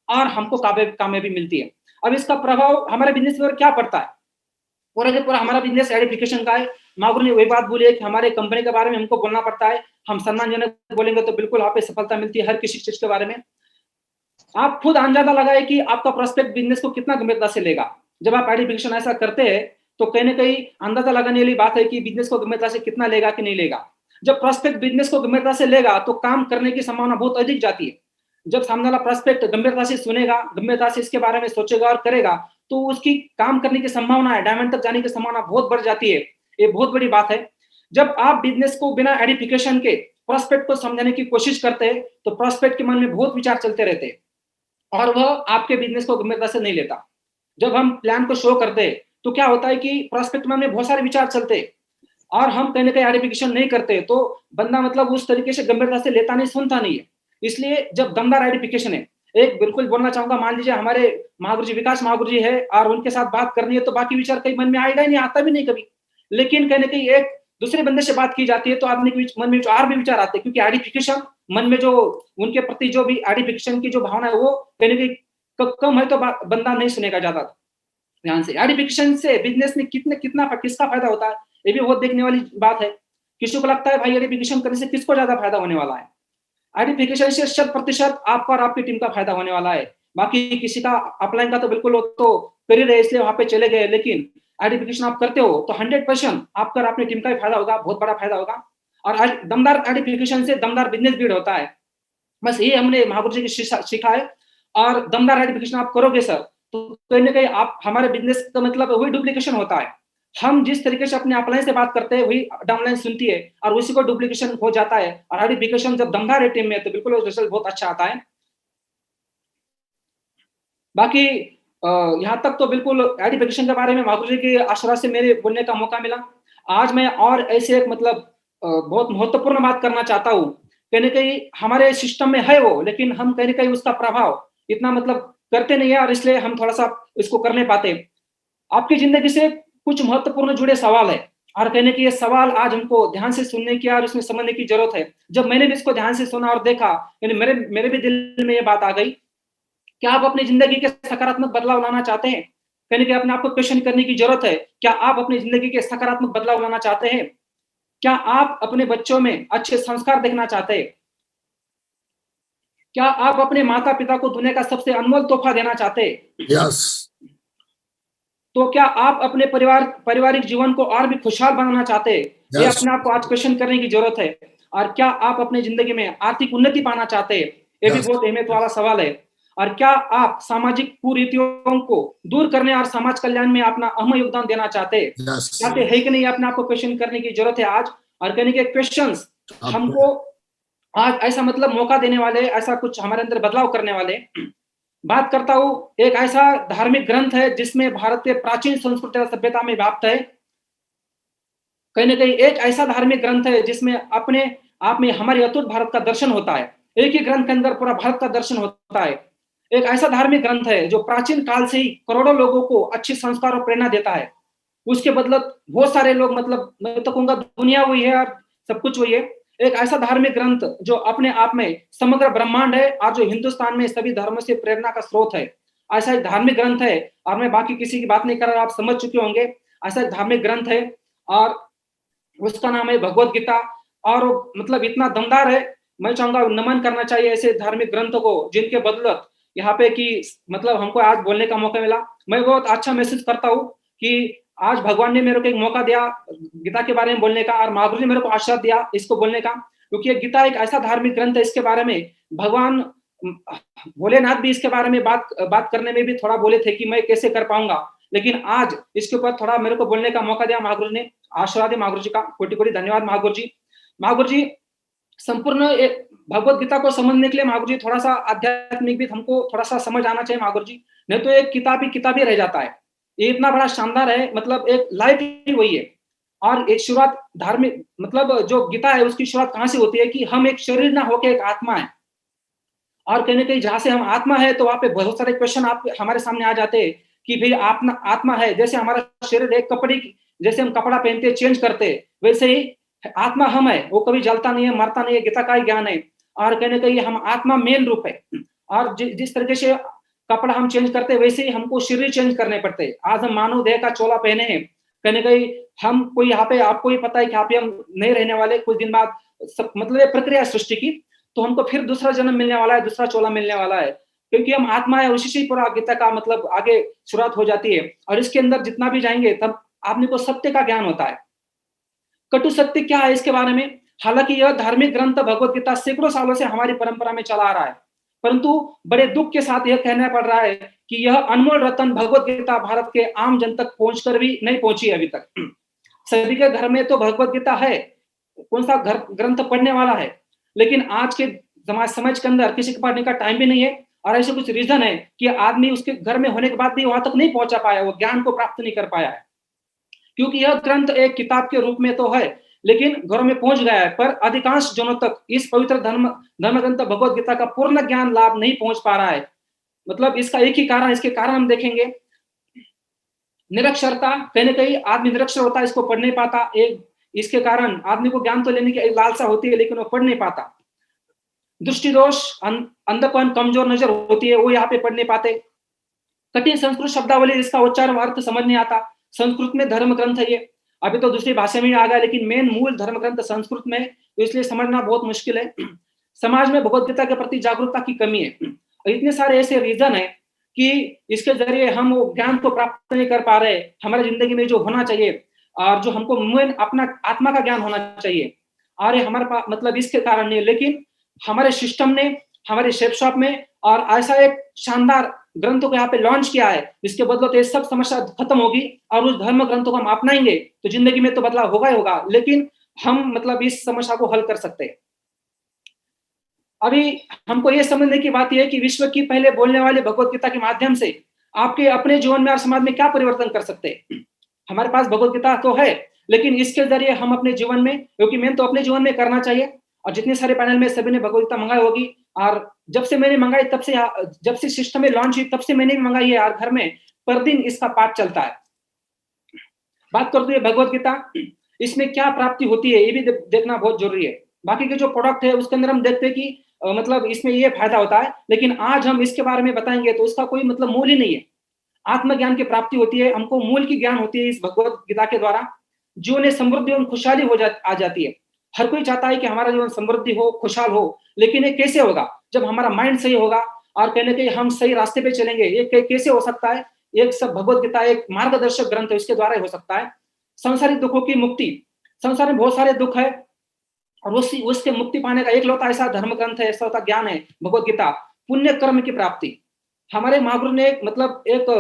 और हमको कामयाबी मिलती है। अब इसका प्रभाव हमारे बिजनेस पर क्या पड़ता है? पूरा के पूरा हमारा बिजनेस आइडेंटिफिकेशन का है। मागुर ने वही बात बोली है कि हमारे कंपनी के बारे में हमको बोलना पड़ता है। हम सम्मानजनक बोलेंगे तो बिल्कुल यहाँ पे सफलता मिलती है हर किसी चीज के बारे में। आप खुद अंदाजा लगाए कि आपका प्रोस्पेक्ट बिजनेस को कितना गंभीरता से लेगा। जब आप आइडेंटिफिकेशन ऐसा करते हैं तो कहीं ना कहीं अंदाजा लगाने वाली बात है कि बिजनेस को गंभीरता से कितना लेगा कि नहीं लेगा। जब प्रोस्पेक्ट बिजनेस को गंभीरता से लेगा तो काम करने की संभावना बहुत अधिक जाती है। जब सामने वाला प्रोस्पेक्ट गंभीरता से सुनेगा, गंभीरता से इसके बारे में सोचेगा और करेगा, तो उसकी काम करने की संभावना है, डायमंड तक जाने की संभावना बहुत बढ़ जाती है। ये बहुत बड़ी बात है। जब आप बिजनेस को बिना आइडेंटिफिकेशन के प्रोस्पेक्ट को समझने की कोशिश करते हैं तो प्रोस्पेक्ट के मन में बहुत विचार चलते रहते हैं और वह आपके बिजनेस को गंभीरता से नहीं लेता। जब हम प्लान को शो करते हैं तो क्या होता है कि प्रोस्पेक्ट मन में बहुत सारे विचार चलते हैं और हम कहीं ना कहीं आइडेंटिफिकेशन नहीं करते तो बंदा मतलब उस तरीके से गंभीरता से लेता नहीं, सुनता नहीं है। इसलिए जब दमदार आइडेंटिफिकेशन है, एक बिल्कुल बोलना चाहूंगा, मान लीजिए हमारे महागुरु जी विकास महागुरु जी है और उनके साथ बात करनी है तो बाकी विचार कहीं मन में आएगा ही नहीं, आता भी नहीं कभी। लेकिन कहीं ना कहीं एक दूसरे बंदे से बात की जाती है तो आदमी के मन में और भी विचार आते हैं, क्योंकि आइडेंटिफिकेशन मन में जो उनके प्रति जो भी आइडेंटिफिकेशन की जो भावना है वो कहीं ना कहीं कम है तो बंदा नहीं सुनेगा ज्यादा ध्यान से। आइडेंटिफिकेशन से बिजनेस में कितना किसका फायदा होता है ये भी बहुत देखने वाली बात है। किसी को लगता है भाई आइडेंटिफिकेशन करने से किसको ज्यादा फायदा होने वाला है? आइडेंटिफिकेशन से 100% आपका और आपकी टीम का फायदा होने वाला है। बाकी किसी का अपलाइन का तो बिल्कुल तो कर ही रहे इसलिए वहां पे चले गए, लेकिन आइडेंटिफिकेशन आप करते हो तो 100% आपका और अपनी टीम का ही फायदा होगा, बहुत बड़ा फायदा होगा। और दमदार आइडेंटिफिकेशन से दमदार बिजनेस बिल्ड होता है। बस ये हमने महागुरु जी की सीखा है। और दमदार आइडेंटिफिकेशन आप करोगे सर तो कहीं ना कहीं आप हमारे बिजनेस का मतलब वही डुप्लीकेशन होता है। हम जिस तरीके से अपने अपलाइन से बात करते हैं वही डाउनलाइन सुनती है और उसी को डुप्लीकेशन हो जाता है। और आइडेंटिफिकेशन जब दमदार है टीम में तो बिल्कुल रिजल्ट बहुत अच्छा आता है। बाकी यहाँ तक तो बिल्कुल आइडेंटिफिकेशन के बारे में महागुरु जी के आशीर्वाद से मेरे बोलने का मौका मिला। आज मैं और ऐसे एक मतलब बहुत महत्वपूर्ण बात करना चाहता हूँ। कहीं ना कहीं हमारे सिस्टम में है वो, लेकिन हम कहीं ना कहीं उसका प्रभाव इतना मतलब करते नहीं है और इसलिए हम थोड़ा सा इसको कर नहीं पाते। आपकी जिंदगी से कुछ महत्वपूर्ण जुड़े सवाल है और कहने की ये सवाल आज हमको ध्यान से सुनने की और उसमें समझने की जरूरत है। जब मैंने भी इसको ध्यान से सुना और देखा, यानी मेरे मेरे भी दिल में ये बात आ गई। क्या आप अपनी जिंदगी के सकारात्मक बदलाव लाना चाहते हैं? कहने की अपने आप को क्वेश्चन करने की जरूरत है। क्या आप अपनी जिंदगी के सकारात्मक बदलाव लाना चाहते हैं? क्या आप अपने बच्चों में अच्छे संस्कार देखना चाहते हैं? क्या आप अपने माता पिता को दुनिया का सबसे अनमोल तोहफा देना चाहते हैं? यस। तो क्या आप अपने पारिवारिक जीवन को और भी खुशहाल बनाना चाहते हैं? ये Yes. अपने आप को आज क्वेश्चन करने की जरूरत है। और क्या आप अपनी जिंदगी में आर्थिक उन्नति पाना चाहते हैं? ये भी Yes. बहुत अहमियत वाला सवाल है। और क्या आप सामाजिक कुरीतियों को दूर करने और समाज कल्याण में अपना अहम योगदान देना चाहते हैं? Yes. चाहते हैं कि नहीं? अपने आप को क्वेश्चन करने की जरूरत है आज। और कहने के क्वेश्चंस हमको आज ऐसा मतलब मौका देने वाले, ऐसा कुछ हमारे अंदर बदलाव करने वाले। बात करता हूं एक ऐसा धार्मिक ग्रंथ है जिसमें भारतीय प्राचीन संस्कृति और सभ्यता में व्याप्त है। कहीं ना कहीं एक ऐसा धार्मिक ग्रंथ है जिसमें अपने आप में हमारी अतुट भारत का दर्शन होता है। एक ही ग्रंथ के अंदर पूरा भारत का दर्शन होता है। एक ऐसा धार्मिक ग्रंथ है जो प्राचीन काल से ही करोड़ों लोगों को अच्छे संस्कार और प्रेरणा देता है। उसके बदलत बहुत सारे लोग, मतलब मैं तो कहूंगा दुनिया वही है और सब कुछ वही है। एक ऐसा धार्मिक ग्रंथ जो अपने आप में समग्र ब्रह्मांड है और जो हिंदुस्तान में सभी धर्मों से प्रेरणा का स्रोत है। ऐसा एक धार्मिक ग्रंथ है और मैं बाकी किसी की बात नहीं कर रहा, आप समझ चुके होंगे। ऐसा एक धार्मिक ग्रंथ है और उसका नाम है भगवत गीता। और मतलब इतना दमदार है, मैं चाहूंगा नमन करना चाहिए ऐसे धार्मिक ग्रंथों को जिनके बदौलत यहाँ पे कि मतलब हमको आज बोलने का मौका मिला। मैं बहुत अच्छा महसूस करता हूँ कि आज भगवान ने मेरे को एक मौका दिया गीता के बारे में बोलने का, और महागुरु ने मेरे को आशीर्वाद दिया इसको बोलने का, क्योंकि ये गीता एक ऐसा धार्मिक ग्रंथ है, इसके बारे में भगवान भोलेनाथ भी इसके बारे में बात करने में भी थोड़ा बोले थे कि मैं कैसे कर पाऊंगा, लेकिन आज इसके ऊपर थोड़ा मेरे को बोलने का मौका दिया महागुरु ने। आशीर्वाद है महागुरु जी का, कोटि कोटि धन्यवाद महागुरु जी। महागुरु जी संपूर्ण भगवत गीता को समझने के लिए महागुरु जी थोड़ा सा आध्यात्मिक भी हमको थोड़ा सा समझ आना चाहिए महागुरु जी, नहीं तो एक किताब ही रह जाता है। ये इतना बड़ा शानदार है, मतलब एक लाइफ ही वही है। और एक शुरुआत धार्मिक, मतलब जो गीता है उसकी शुरुआत कहां से होती है कि हम एक शरीर ना होके एक आत्मा है, और कहीं ना कहीं जहां से हम आत्मा है तो वहां पे बहुत सारे क्वेश्चन आप हमारे सामने आ जाते हैं कि भाई आत्मा है, जैसे हमारा शरीर एक कपड़े की, जैसे हम कपड़ा पहनते चेंज करते, वैसे ही आत्मा हम है, वो कभी जलता नहीं है, मरता नहीं है, गीता का ही ज्ञान है। और कहीं ना कहीं हम आत्मा मेन रूप है, और जिस तरीके से कपड़ा हम चेंज करते वैसे ही हमको शरीर चेंज करने पड़ते हैं। आज हम मानव देह का चोला पहने हैं, कहीं ना कहीं हम कोई यहाँ पे, आपको ही पता है कि यहाँ पे हम नहीं रहने वाले, कुछ दिन बाद मतलब ये प्रक्रिया सृष्टि की, तो हमको फिर दूसरा जन्म मिलने वाला है, दूसरा चोला मिलने वाला है, क्योंकि हम आत्मा है, उसी से पूरा गीता का मतलब आगे शुरुआत हो जाती है। और इसके अंदर जितना भी जाएंगे तब आदमी को सत्य का ज्ञान होता है। कटु सत्य क्या है इसके बारे में, हालांकि यह धार्मिक ग्रंथ भगवत गीता सैकड़ों सालों से हमारी परंपरा में चला आ रहा है, परंतु बड़े दुख के साथ यह कहना पड़ रहा है कि यह अनमोल रत्न भगवत गीता भारत के आम जन तक पहुंचकर भी नहीं पहुंची अभी तक। सभी के घर में तो भगवत गीता है, कौन सा घर ग्रंथ पढ़ने वाला है, लेकिन आज के समाज के अंदर किसी के पढ़ने का टाइम भी नहीं है, और ऐसे कुछ रीजन है कि आदमी उसके घर में होने के बाद भी वहां तक नहीं पहुंचा पाया, वो ज्ञान को प्राप्त नहीं कर पाया है, क्योंकि यह ग्रंथ एक किताब के रूप में तो है लेकिन घरों में पहुंच गया है, पर अधिकांश जनों तक इस पवित्र धर्म ग्रंथ भगवत गीता का पूर्ण ज्ञान लाभ नहीं पहुंच पा रहा है। मतलब इसका एक ही कारण, इसके कारण हम देखेंगे निरक्षरता, कहीं ना कहीं आदमी निरक्षर होता है, इसको पढ़ नहीं पाता, एक इसके कारण आदमी को ज्ञान तो लेने की लालसा होती है लेकिन वो पढ़ नहीं पाता। दृष्टि दोष, अंधपन, कमजोर नजर होती है, वो यहाँ पे पढ़ नहीं पाते। कठिन संस्कृत शब्दावली, इसका उच्चारण अर्थ समझ नहीं आता, संस्कृत में धर्म ग्रंथ है ये, अभी तो दूसरी भाषा में आ गया, लेकिन मेन मूल धर्म ग्रंथ संस्कृत में, तो इसलिए समझना बहुत मुश्किल है। समाज में भगवत गीता के प्रति जागरूकता की कमी है, इतने सारे ऐसे रीजन है कि इसके जरिए हम वो ज्ञान को प्राप्त नहीं कर पा रहे। हमारी जिंदगी में जो होना चाहिए और जो हमको मेन अपना आत्मा का ज्ञान होना चाहिए, और ये हमारे पास मतलब इसके कारण नहीं, लेकिन हमारे सिस्टम ने, हमारे शेप शॉप में और ऐसा एक शानदार ग्रंथों को यहाँ पे लॉन्च किया है जिसके बदौलत ये सब समस्या खत्म होगी, और उस धर्म ग्रंथों को हम अपनाएंगे तो जिंदगी में तो बदलाव होगा ही होगा, लेकिन हम मतलब इस समस्या को हल कर सकते हैं। अभी हमको ये समझने की बात यह है कि विश्व की पहले बोलने वाले भगवत गीता के माध्यम से आपके अपने जीवन में और समाज में क्या परिवर्तन कर सकते हैं। हमारे पास भगवत गीता तो है, लेकिन इसके जरिए हम अपने जीवन में, क्योंकि मैंने तो अपने जीवन में करना चाहिए, और जितने सारे पैनल में सभी ने भगवत गीता मंगाई होगी, और जब से मैंने मंगाई तब से, जब से सिस्टम में लॉन्च हुई तब से मैंने भी मंगाई है, और घर में पर दिन इसका पाठ चलता है। बात करते हैं भगवत गीता, इसमें क्या प्राप्ति होती है ये भी देखना बहुत जरूरी है। बाकी के जो प्रोडक्ट है उसके अंदर हम देखते हैं कि मतलब इसमें ये फायदा होता है, लेकिन आज हम इसके बारे में बताएंगे तो इसका कोई मतलब मूल ही नहीं है। आत्मज्ञान की प्राप्ति होती है, हमको मूल की ज्ञान होती है इस भगवत गीता के द्वारा, जीवन में समृद्धि और खुशहाली आ जाती है। हर कोई चाहता है कि हमारा जीवन समृद्धि हो, खुशहाल हो, लेकिन ये कैसे होगा? जब हमारा माइंड सही होगा और कहने के हम सही रास्ते पे चलेंगे। ये कैसे हो सकता है? एक सब भगवत गीता एक मार्गदर्शक ग्रंथ है, इसके द्वारा ही हो सकता है। संसारिक दुखों की मुक्ति, संसार में बहुत सारे दुख है और उसके मुक्ति पाने का एक लौता ऐसा धर्म ग्रंथ है, ऐसा होता ज्ञान है भगवत गीता। पुण्य कर्म की प्राप्ति, हमारे महागुरु ने मतलब एक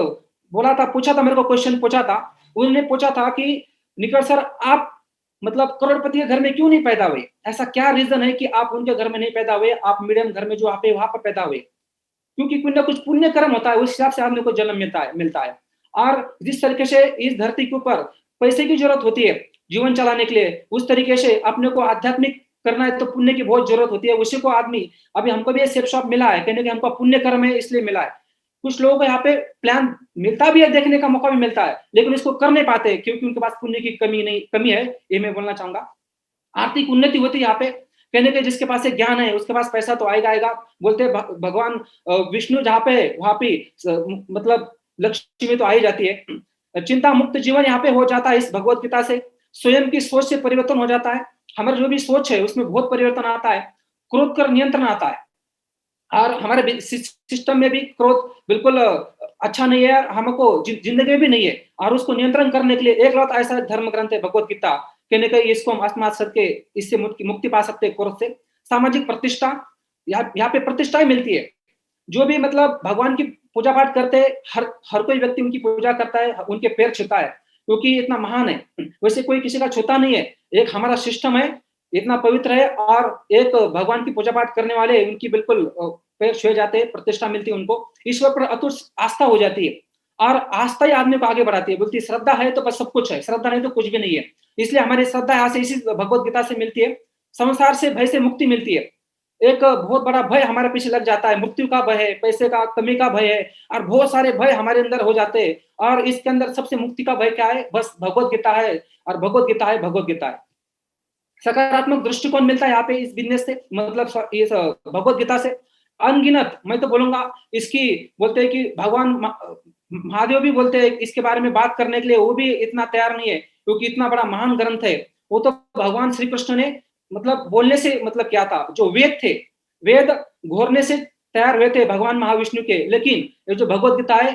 बोला था, पूछा था मेरे को, क्वेश्चन पूछा था, उन्होंने पूछा था कि निकट सर आप मतलब करोड़पति के घर में क्यों नहीं पैदा हुए? ऐसा क्या रीजन है कि आप उनके घर में नहीं पैदा हुए, आप मीडियम घर में जो आप वहां पर पैदा हुए? क्योंकि कुछ ना कुछ पुण्य कर्म होता है, उस हिसाब से आदमी को जन्म मिलता है। और जिस तरीके से इस धरती के ऊपर पैसे की जरूरत होती है जीवन चलाने के लिए, उस तरीके से अपने को आध्यात्मिक करना है तो पुण्य की बहुत जरूरत होती है। उसी को आदमी, अभी हमको भी सेफ शॉप मिला है, कहने के हमको पुण्य कर्म है इसलिए मिला है। कुछ लोगों को यहाँ पे प्लान मिलता भी है, देखने का मौका भी मिलता है, लेकिन इसको कर नहीं पाते क्योंकि उनके पास पुण्य की कमी है, ये मैं बोलना चाहूंगा। आर्थिक उन्नति होती है यहाँ पे, कहने के जिसके पास एक ज्ञान है उसके पास पैसा तो आएगा। बोलते भगवान विष्णु जहाँ पे वहां पे मतलब लक्ष्मी तो आ ही जाती है। चिंता मुक्त जीवन यहाँ पे हो जाता है इस भगवत गीता से। स्वयं की सोच से परिवर्तन हो जाता है, हमारा जो भी सोच है उसमें बहुत परिवर्तन आता है। क्रोध कर नियंत्रण आता है, और हमारे सिस्टम में भी क्रोध बिल्कुल अच्छा नहीं है, हमको जिंदगी में भी नहीं है। और उसको नियंत्रण करने के लिए एक लौता ऐसा धर्म ग्रंथ है भगवत गीता, कहने कहीं इसको हम आत्मा सत्य इससे मुक्ति पा सकते हैं क्रोध से। सामाजिक प्रतिष्ठा, यहाँ पे प्रतिष्ठा मिलती है। जो भी मतलब भगवान की पूजा पाठ करते हैं, हर कोई व्यक्ति उनकी पूजा करता है, उनके पैर छूता है, क्योंकि इतना महान है। वैसे कोई किसी का छूता नहीं है। एक हमारा सिस्टम है, इतना पवित्र है, और एक भगवान की पूजा पाठ करने वाले उनकी बिल्कुल पैर छुए जाते हैं, प्रतिष्ठा मिलती है उनको, ईश्वर पर अतुट आस्था हो जाती है। और आस्था ही आदमी को आगे बढ़ाती है। बोलती है श्रद्धा है तो बस सब कुछ है, श्रद्धा नहीं तो कुछ भी नहीं है। इसलिए हमारी श्रद्धा यहाँ से इसी भगवत गीता से मिलती है। संसार से भय से मुक्ति मिलती है। एक बहुत बड़ा भय हमारे पीछे लग जाता है, मृत्यु का भय है, पैसे का कमी का भय है, और बहुत सारे भय हमारे अंदर हो जाते हैं। और इसके अंदर सबसे मुक्ति का भय क्या है? बस भगवत गीता है, और भगवत गीता है, भगवत गीता है। सकारात्मक दृष्टिकोण मिलता है यहाँ पे इस बिजनेस से, मतलब इस भगवत गीता से अनगिनत, मैं तो बोलूंगा इसकी, बोलते हैं कि भगवान महादेव भी बोलते हैं इसके बारे में बात करने के लिए, वो भी इतना तैयार नहीं है, क्योंकि इतना बड़ा महान ग्रंथ है। वो तो भगवान श्री कृष्ण ने मतलब बोलने से मतलब क्या था, जो वेद थे, वेद घोरने से तैयार हुए थे भगवान महाविष्णु के, लेकिन ये जो भगवत गीता है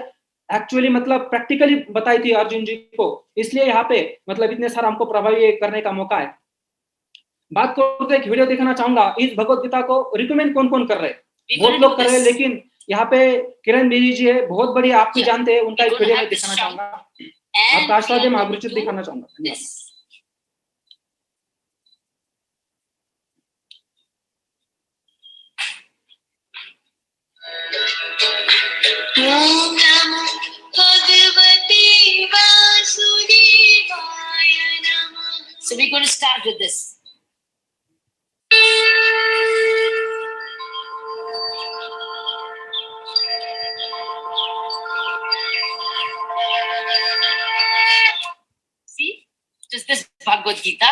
एक्चुअली मतलब प्रैक्टिकली बताई थी अर्जुन जी को। इसलिए यहाँ पे मतलब इतने सारा हमको प्रभावी करने का मौका है। बात करो तो एक वीडियो दिखाना चाहूंगा। इस भगवत गीता को रिकमेंड कौन कौन कर रहे हैं? बहुत लोग कर रहे हैं, लेकिन यहाँ पे किरण बेदी जी है, बहुत बड़ी, आप भी जानते हैं, उनका एक वीडियो मैं दिखाना चाहूंगा। आपका आशीर्वाद है, महागुरुजी दिखाना चाहूंगा। धन्यवाद। ओम नमो भगवते वासुदेवाय नमः। So we're going to start with this. See, just this Bhagavad Gita,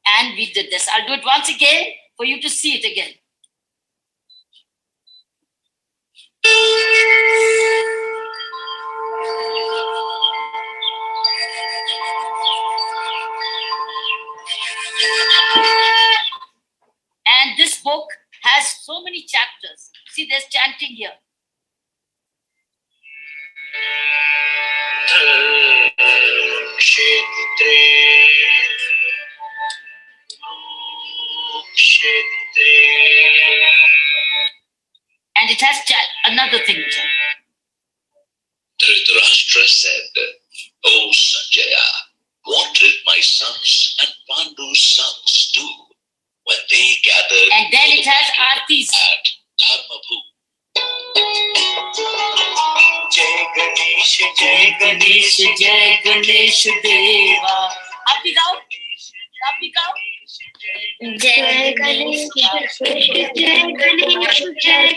and we did this. I'll do it once again for you to see it again. And this book has so many chapters. See, there's chanting here. And it has another thing. Dhritarashtra said, "O Sanjaya, what did my sons and Pandu's sons do when they gathered?" And then it has artis at Dharmabhu. Jai Ganesh, Jai Ganesh, Jai Ganesh Deva. Up we go. Jai Ganesh, Jai Ganesh, Jai Ganesh, Jai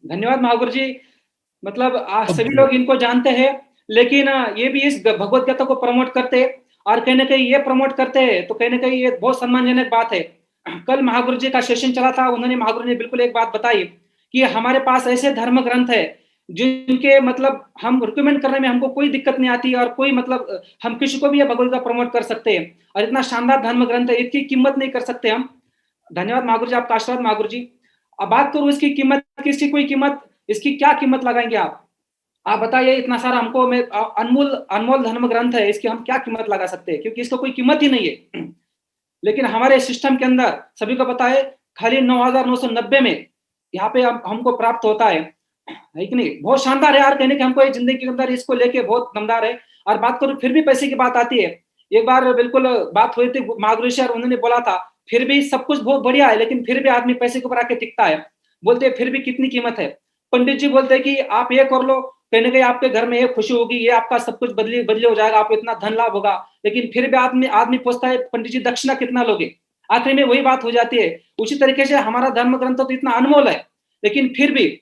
धन्यवाद महागुरु जी। मतलब सभी लोग इनको जानते हैं, लेकिन ये भी इस भगवत गीता को प्रमोट करते हैं, और कहीं ना कहीं ये प्रमोट करते हैं, तो कहीं ना कहीं ये बहुत सम्मानजनक बात है। कल महागुरु जी का सेशन चला था, उन्होंने महागुरु ने बिल्कुल एक बात बताई कि हमारे पास ऐसे धर्म ग्रंथ है जिनके मतलब हम रिकमेंड करने में हमको कोई दिक्कत नहीं आती, और कोई मतलब हम किसी को भी ये भगवत गीता प्रमोट कर सकते हैं। और इतना शानदार धर्म ग्रंथ है, इसकी कीमत नहीं कर सकते हम। धन्यवाद महागुरु जी, आपका आशीर्वाद महागुरु जी। अब बात करूं इसकी कीमत की, इसकी कोई कीमत, इसकी क्या कीमत लगाएंगे आप बताइए। इतना सारा हमको में अनमोल धर्म ग्रंथ है, इसकी हम क्या कीमत लगा सकते हैं, क्योंकि इसको कोई कीमत ही नहीं है। लेकिन हमारे सिस्टम के अंदर सभी को पता है, खाली 9,990 में यहाँ पे हमको प्राप्त होता है कि नहीं? बहुत शानदार है यार, कहने के हमको जिंदगी के अंदर इसको लेके बहुत दमदार है। और बात करूं, फिर भी पैसे की बात आती है। एक बार बिल्कुल बात हुई थी महागुरु सर, उन्होंने बोला था फिर भी सब कुछ बहुत बढ़िया है, लेकिन फिर भी आदमी पैसे के ऊपर आके टिकता है। बोलते फिर भी कितनी कीमत है? पंडित जी बोलते कि आप ये कर लो, कहने के आपके घर में ये खुशी होगी, ये आपका सब कुछ बदली हो जाएगा, आपको इतना धन लाभ होगा। लेकिन फिर भी आदमी पूछता है पंडित जी दक्षिणा कितना लोगे? आखिर में वही बात हो जाती है। उसी तरीके से हमारा धर्म ग्रंथ तो इतना अनमोल है, लेकिन फिर भी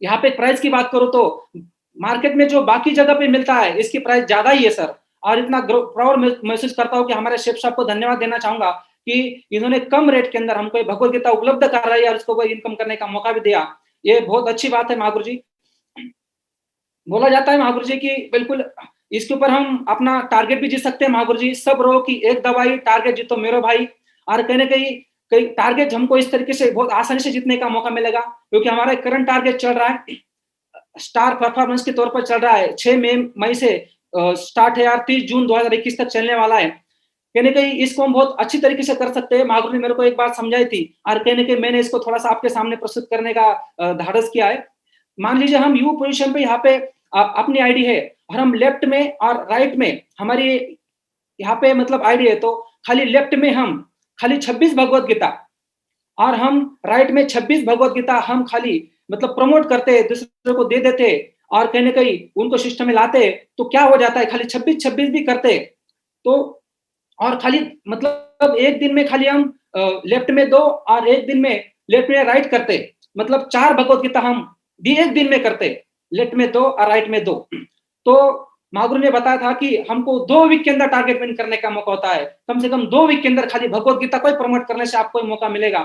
यहाँ पे प्राइस की बात करो तो मार्केट में जो बाकी जगह पे मिलता है, इसकी प्राइस ज्यादा ही है सर। और इतना प्राउड महसूस करता हूँ कि हमारे शेफ साहब को धन्यवाद देना चाहूंगा कि इन्होंने कम रेट के अंदर हमको भगवत गीता उपलब्ध कराई और उसको इनकम करने का मौका भी दिया। ये बहुत अच्छी बात है महागुरु जी। बोला जाता है महागुरु जी की बिल्कुल इसके ऊपर हम अपना टारगेट भी जीत सकते हैं महागुरु जी। सब रोग की एक दवाई, टारगेट जीतो मेरो भाई। और कहीं ना कहीं टारगेट हमको इस तरीके से बहुत आसानी से जीतने का मौका मिलेगा, क्योंकि हमारा करंट टारगेट चल रहा है, स्टार परफॉर्मेंस के तौर पर चल रहा है। 6 मई से स्टार्ट है और 30 जून 2021 तक चलने वाला है। कहीं ना कहीं इसको हम बहुत अच्छी तरीके से कर सकते हैं। महागुरु ने मेरे को एक बात समझाई थी और कहीं ना कहीं मैंने इसको थोड़ा सा आपके सामने प्रस्तुत करने का धाड़स किया है। मान लीजिए हम यू पोजीशन पे यहाँ पे अपनी आईडी है और हम लेफ्ट में और राइट में हमारी यहाँ पे मतलब आईडी है, तो खाली लेफ्ट में हम खाली 26 भगवत गीता और हम राइट में 26 भगवत गीता हम खाली मतलब प्रमोट करते, दूसरे को दे देते और कहीं ना कहीं उनको सिस्टम में लाते, तो क्या हो जाता है, खाली 26 भी करते तो, और खाली मतलब एक दिन में खाली हम लेफ्ट में 2 और एक दिन में लेफ्ट में राइट करते, मतलब 4 भगवत गीता हम भी एक दिन में करते, लेफ्ट में 2 और राइट में 2। तो महागुरु ने बताया था कि हमको 2 वीक के अंदर टारगेट विन करने का मौका होता है। कम से कम 2 वीक के अंदर खाली भगवत गीता को प्रमोट करने से आपको मौका मिलेगा।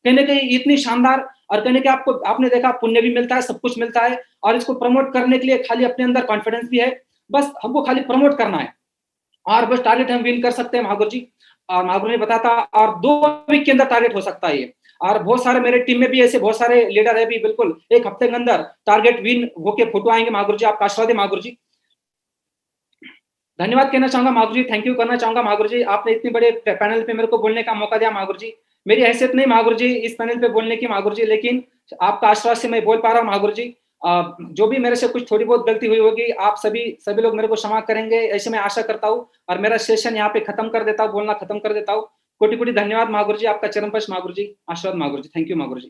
कहीं ना कहीं इतनी शानदार, और कहीं ना कहीं आपको आपने देखा पुण्य भी मिलता है, सब कुछ मिलता है, और इसको प्रमोट करने के लिए खाली अपने अंदर कॉन्फिडेंस भी है, बस हमको खाली प्रमोट करना है और बस टारगेट हम विन कर सकते हैं महागुरु जी। और महागुरु ने बताया था और 2 वीक के अंदर टारगेट हो सकता है ये। और बहुत सारे मेरे टीम में भी ऐसे बहुत सारे लीडर है भी, बिल्कुल 1 हफ्ते के अंदर टारगेट विन होके फोटो आएंगे महागुरु जी। आपका आशीर्वाद है महागुरु जी। धन्यवाद कहना चाहूंगा महागुरु जी, थैंक यू करना चाहूंगा महागुरु जी, आपने इतने बड़े पैनल पे मेरे को बोलने का मौका दिया महागुरु जी। मेरी हैसियत नहीं महागुरु जी इस पैनल पे बोलने की महागुरु जी, लेकिन आपका आशीर्वाद से मैं बोल पा रहा हूँ महागुरु जी। जो भी मेरे से कुछ थोड़ी बहुत गलती हुई होगी, आप सभी लोग मेरे को क्षमा करेंगे, ऐसे मैं आशा करता हूँ। और मेरा सेशन यहाँ पे खत्म कर देता हूँ, बोलना खत्म कर देता हूँ। कोटि कोटि धन्यवाद महागुरु जी, आपका चरण स्पर्श महागुरु जी, आशीर्वाद महागुरु जी, थैंक यू महागुरु जी।